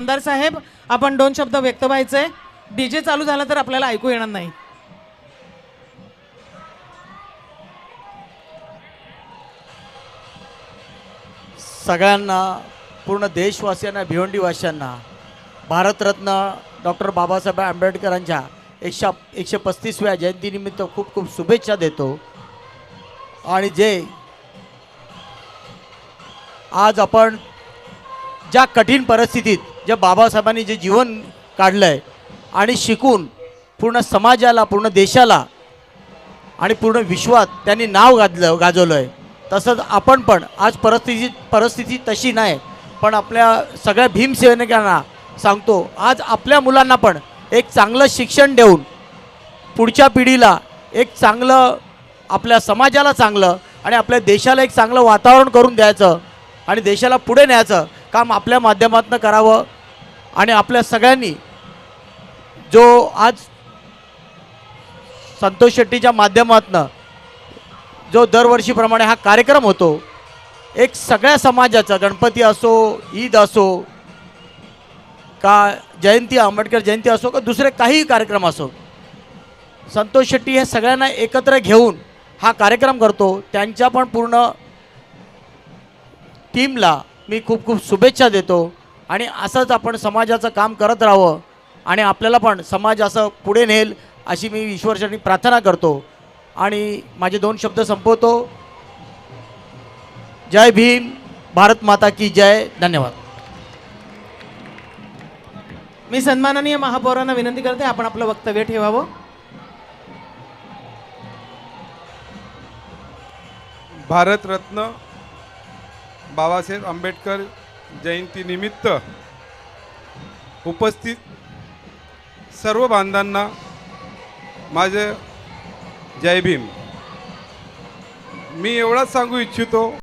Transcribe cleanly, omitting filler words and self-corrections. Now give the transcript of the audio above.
आमदार साहेब, आपण 2 शब्द व्यक्त व्हायचे. डीजे चालू झाला तर आपल्याला ऐकू येणार नाही. सगळ्यांना, पूर्ण देशवासियांना, भिवंडीवासियांना भारतरत्न डॉक्टर बाबासाहेब आंबेडकरांच्या 135व्या जयंतीनिमित्त खूप खूप शुभेच्छा देतो. आणि जे आज आपण ज्या कठीण परिस्थितीत जे बाबासाहेबांनी जे जीवन काढलं आहे आणि शिकून पूर्ण समाजाला, पूर्ण देशाला आणि पूर्ण विश्वात त्यांनी नाव गाजवलं आहे, तसंच आपण पण आज परिस्थिती तशी नाही, पण आपल्या सगळ्या भीमसैनिकांना सांगतो, आज आपल्या मुलांना पण एक चांगलं शिक्षण देऊन पुढच्या पिढीला एक चांगलं, आपल्या समाजाला चांगलं आणि आपल्या देशाला एक चांगलं वातावरण करून द्यायचं आणि देशाला पुढे न्यायचं काम आपल्या माध्यमातून करावं. आणि आपल्या सगळ्यांनी जो आज संतोष शेट्टीच्या माध्यमातून जो दरवर्षीप्रमाणे हा कार्यक्रम होतो, एक सगळ्या समाजाचा, गणपती असो, ईद असो, का जयंती, आंबेडकर जयंती असो, का दुसरे काही कार्यक्रम असो, संतोष शेट्टी हे सगळ्यांना एकत्र घेऊन हा कार्यक्रम करतो. त्यांच्या पण पूर्ण टीमला मी खूप खूप शुभेच्छा देतो. आणि असंच आपण समाजाचं काम करत राहावं आणि आपल्याला पण समाज असं पुढे नेल अशी मी ईश्वरचरणी प्रार्थना करतो. आणि माझे 2 शब्द संपवतो. जय भीम, भारत माता की जय. धन्यवाद. मी सन्माननीय महापौरांना विनंती करते, आपण आपलं वक्तव्य ठेवावं. भारतरत्न बाबासाहेब आंबेडकर जयंतीनिमित्त उपस्थित सर्व बांधवांना माझे जय भीम. मी एवढंच सांगू इच्छितो